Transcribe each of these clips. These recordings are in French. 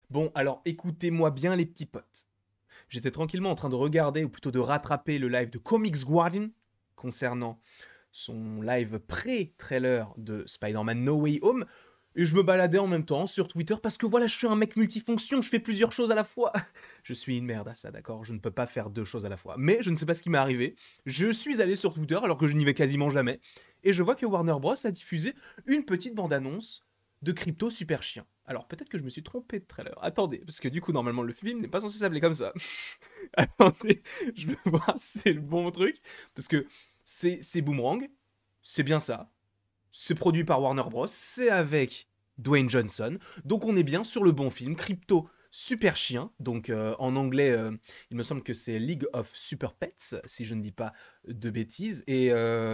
Bon, alors écoutez-moi bien les petits potes. J'étais tranquillement en train de regarder, ou plutôt de rattraper le live de Comics Guardian concernant son live pré-trailer de Spider-Man No Way Home, et je me baladais en même temps sur Twitter parce que voilà, je suis un mec multifonction, je fais plusieurs choses à la fois. Je suis une merde à ça, d'accord? Je ne peux pas faire deux choses à la fois. Mais je ne sais pas ce qui m'est arrivé. Je suis allé sur Twitter alors que je n'y vais quasiment jamais, et je vois que Warner Bros a diffusé une petite bande-annonce de Crypto Super Chien. Alors peut-être que je me suis trompé de trailer. Attendez, parce que du coup normalement le film n'est pas censé s'appeler comme ça. Attendez, je vais voir si c'est le bon truc. Parce que c'est Boomerang, c'est bien ça. C'est produit par Warner Bros. C'est avec Dwayne Johnson. Donc on est bien sur le bon film. Crypto Super Chien. Donc en anglais, il me semble que c'est League of Super Pets, si je ne dis pas de bêtises. Et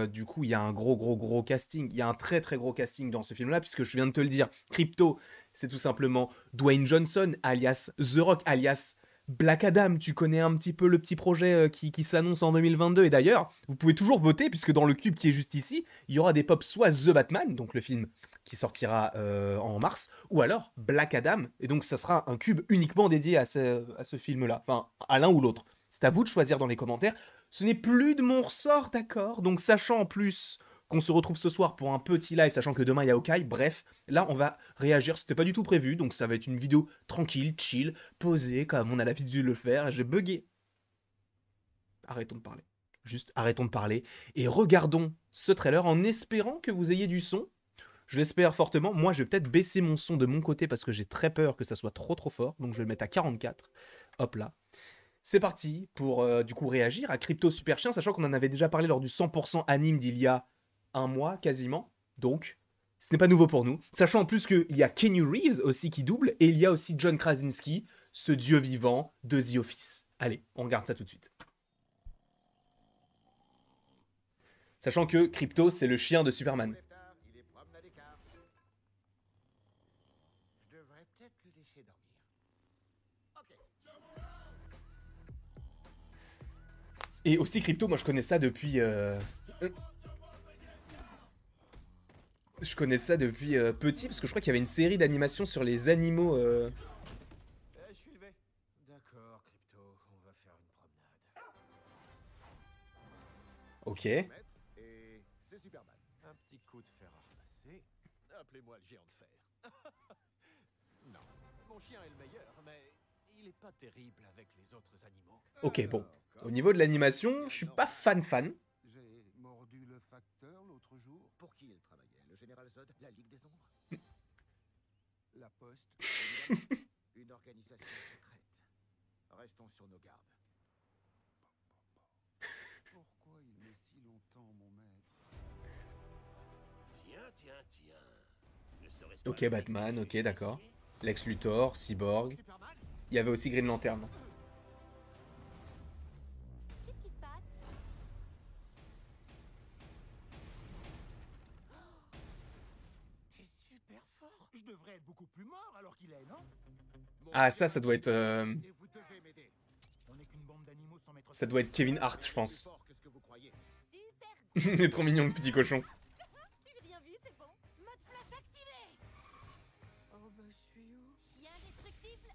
du coup, il y a un gros casting. Il y a un très gros casting dans ce film-là, puisque je viens de te le dire. Crypto, c'est tout simplement Dwayne Johnson, alias The Rock, alias Black Adam. Tu connais un petit peu le petit projet qui s'annonce en 2022. Et d'ailleurs, vous pouvez toujours voter, puisque dans le cube qui est juste ici, il y aura des pops soit The Batman, donc le film qui sortira en mars, ou alors Black Adam, et donc ça sera un cube uniquement dédié à ce film-là, enfin à l'un ou l'autre. C'est à vous de choisir dans les commentaires. Ce n'est plus de mon ressort, d'accord? Donc sachant en plus qu'on se retrouve ce soir pour un petit live, sachant que demain il y a Hawkeye, bref, là on va réagir, c'était pas du tout prévu, donc ça va être une vidéo tranquille, chill, posée, comme on a l'habitude de le faire, j'ai bugué. Arrêtons de parler. Juste arrêtons de parler et regardons ce trailer en espérant que vous ayez du son. Je l'espère fortement. Moi, je vais peut-être baisser mon son de mon côté parce que j'ai très peur que ça soit trop fort. Donc, je vais le mettre à 44. Hop là. C'est parti pour du coup réagir à Crypto Super Chien, sachant qu'on en avait déjà parlé lors du 100% anime d'il y a un mois quasiment. Donc, ce n'est pas nouveau pour nous. Sachant en plus qu'il y a Keanu Reeves aussi qui double et il y a aussi John Krasinski, ce dieu vivant de The Office. Allez, on regarde ça tout de suite. Sachant que Crypto, c'est le chien de Superman. Et aussi Crypto, moi je connais ça depuis... Je connais ça depuis petit, parce que je crois qu'il y avait une série d'animations sur les animaux... Je suis levé. D'accord, Crypto, on va faire une promenade. Ok. Et c'est Superman. Un petit coup de fer à repasser. Appelez-moi le géant de fer. Non, mon chien est le meilleur, mais il est pas terrible avec les autres animaux. Ok, bon. Au niveau de l'animation, je suis pas fan. J'ai mordu le facteur l'autre jour. Pour qui il travaillait? Le général Zod? La Ligue des Ombres? La Poste? Évidemment. Une organisation secrète. Restons sur nos gardes. Pourquoi il met si longtemps, mon maître? Tiens. Ne serait-ce pas Ok, le Batman, mec ok, du d'accord. justicier? Lex Luthor, Cyborg. Superman? Il y avait aussi Green Lantern. Qu'est-ce qui se passe? T'es super fort. Je devrais être beaucoup plus mort alors qu'il est, non? Ah, ça doit être... Et vous devez m'aider. On est qu'une bande d'animaux sans mettre... Ça doit être Kevin Hart, je pense. Plus fort que ce que vous croyez. Super! Il est trop mignon, le petit cochon. J'ai rien vu, c'est bon. Mode flash activé! Oh bah je suis où? Chien indestructible!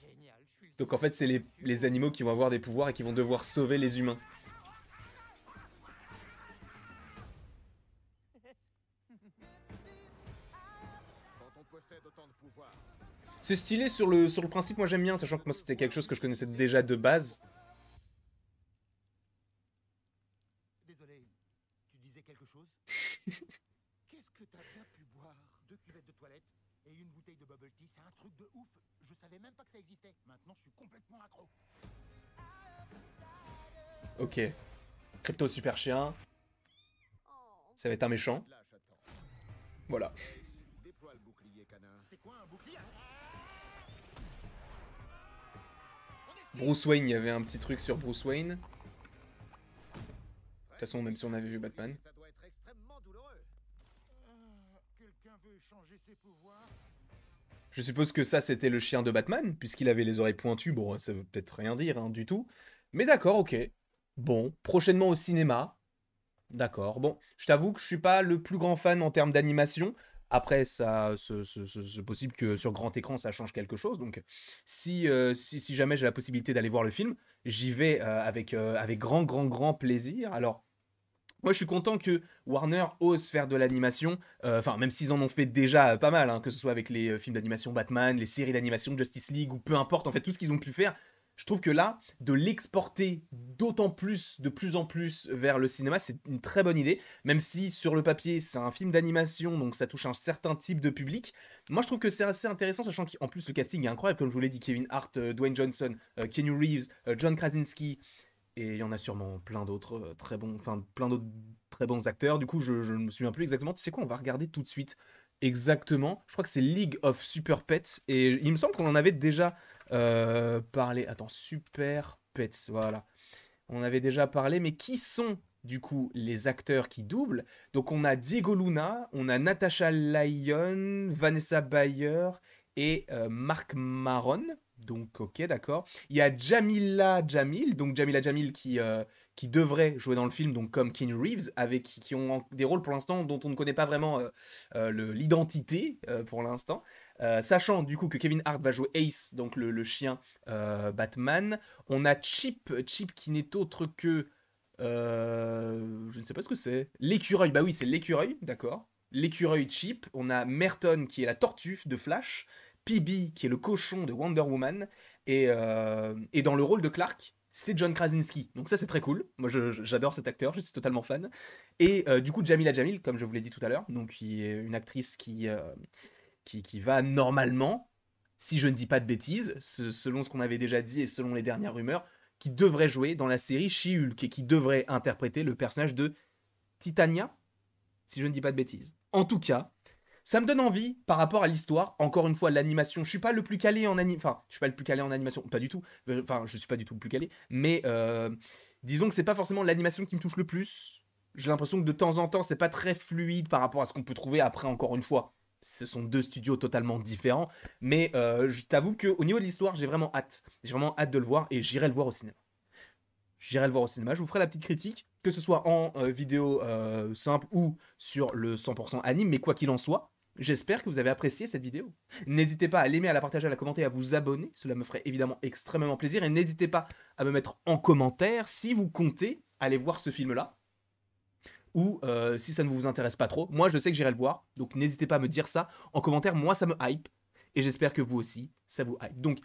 Génial, je suis le Donc en fait, c'est les animaux qui vont avoir des pouvoirs et qui vont devoir sauver les humains. Quand on possède autant de pouvoir, C'est stylé sur le principe, moi j'aime bien, sachant que moi c'était quelque chose que je connaissais déjà de base. désolé, tu disais quelque chose? Qu'est-ce que t'as bien pu boire? 2 cuvettes de toilette et une bouteille de bubble tea, c'est un truc de ouf. Je savais même pas que ça existait. Maintenant, je suis complètement accro. Ok. Crypto Super Chien, Oh. ça va être un méchant. Là, j'attends. Voilà. Déploie le bouclier, canin. C'est quoi un bouclier? Bruce Wayne, il y avait un petit truc sur Bruce Wayne. De toute façon, même si on avait vu Batman. Ça doit être extrêmement douloureux. Quelqu'un veut échanger ses pouvoirs? Je suppose que ça, c'était le chien de Batman, puisqu'il avait les oreilles pointues. Bon, ça veut peut-être rien dire, hein, du tout. Mais d'accord, ok. Bon, prochainement au cinéma. D'accord. Bon, je t'avoue que je suis pas le plus grand fan en termes d'animation. Après, c'est possible que sur grand écran, ça change quelque chose. Donc, si jamais j'ai la possibilité d'aller voir le film, j'y vais avec grand plaisir. Alors, moi, je suis content que Warner ose faire de l'animation. Enfin, même s'ils en ont fait déjà pas mal, hein, que ce soit avec les films d'animation Batman, les séries d'animation Justice League, ou peu importe, en fait, tout ce qu'ils ont pu faire. Je trouve que là, de l'exporter d'autant plus, de plus en plus vers le cinéma, c'est une très bonne idée. Même si, sur le papier, c'est un film d'animation, donc ça touche un certain type de public. Moi, je trouve que c'est assez intéressant, sachant qu'en plus, le casting est incroyable. Comme je vous l'ai dit, Kevin Hart, Dwayne Johnson, Keanu Reeves, John Krasinski, et il y en a sûrement plein d'autres très bons, enfin plein d'autres très bons acteurs. Du coup, je ne me souviens plus exactement. Tu sais quoi, on va regarder tout de suite exactement. Je crois que c'est League of Super Pets. Et il me semble qu'on en avait déjà parlé. Attends, Super Pets, voilà. On en avait déjà parlé, mais qui sont du coup les acteurs qui doublent? Donc on a Diego Luna, on a Natasha Lyon, Vanessa Bayer et Marc Maron. Donc ok, d'accord. Il y a Jamila Jamil, donc Jamila Jamil qui devrait jouer dans le film, donc comme Keanu Reeves, avec qui ont des rôles pour l'instant dont on ne connaît pas vraiment l'identité pour l'instant. Sachant du coup que Kevin Hart va jouer Ace, donc le chien Batman. On a Chip qui n'est autre que... je ne sais pas ce que c'est. L'écureuil, bah oui, c'est l'écureuil, d'accord. L'écureuil Chip. On a Merton qui est la tortue de Flash. PB qui est le cochon de Wonder Woman. Et dans le rôle de Clark, c'est John Krasinski. Donc ça, c'est très cool. Moi, j'adore cet acteur, je suis totalement fan. Et du coup, Jamila Jamil, comme je vous l'ai dit tout à l'heure, donc qui est une actrice qui va normalement, si je ne dis pas de bêtises, selon ce qu'on avait déjà dit et selon les dernières rumeurs, qui devrait jouer dans la série She-Hulk et qui devrait interpréter le personnage de Titania, si je ne dis pas de bêtises. En tout cas, ça me donne envie par rapport à l'histoire. Encore une fois, l'animation, je suis pas le plus calé en animation. Enfin, je suis pas le plus calé en animation, pas du tout. Enfin, je suis pas du tout le plus calé. Mais disons que c'est pas forcément l'animation qui me touche le plus. J'ai l'impression que de temps en temps, c'est pas très fluide par rapport à ce qu'on peut trouver après, encore une fois. Ce sont deux studios totalement différents. Mais je t'avoue qu'au niveau de l'histoire, j'ai vraiment hâte. J'ai vraiment hâte de le voir et j'irai le voir au cinéma. J'irai le voir au cinéma, je vous ferai la petite critique, que ce soit en vidéo simple ou sur le 100% anime, mais quoi qu'il en soit, j'espère que vous avez apprécié cette vidéo. N'hésitez pas à l'aimer, à la partager, à la commenter, à vous abonner, cela me ferait évidemment extrêmement plaisir, et n'hésitez pas à me mettre en commentaire si vous comptez aller voir ce film-là, ou si ça ne vous intéresse pas trop. Moi, je sais que j'irai le voir, donc n'hésitez pas à me dire ça en commentaire, moi ça me hype, et j'espère que vous aussi, ça vous hype. Donc,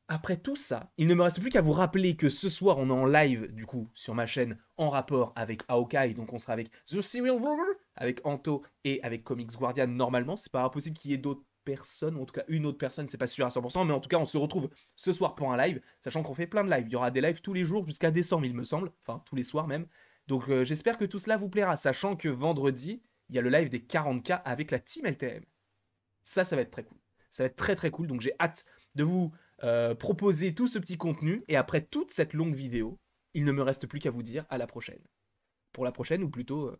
après tout ça, il ne me reste plus qu'à vous rappeler que ce soir, on est en live, du coup, sur ma chaîne, en rapport avec Hawkeye. Donc, on sera avec The Serial Rover, avec Anto et avec Comics Guardian. Normalement, c'est pas impossible qu'il y ait d'autres personnes, ou en tout cas une autre personne, c'est pas sûr à 100%. Mais en tout cas, on se retrouve ce soir pour un live, sachant qu'on fait plein de lives. Il y aura des lives tous les jours jusqu'à décembre, il me semble. Enfin, tous les soirs même. Donc, j'espère que tout cela vous plaira, sachant que vendredi, il y a le live des 40K avec la Team LTM. Ça va être très cool. Ça va être très très cool. Donc, j'ai hâte de vous proposer tout ce petit contenu. Et après toute cette longue vidéo, il ne me reste plus qu'à vous dire à la prochaine. Pour la prochaine, ou plutôt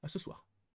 à ce soir.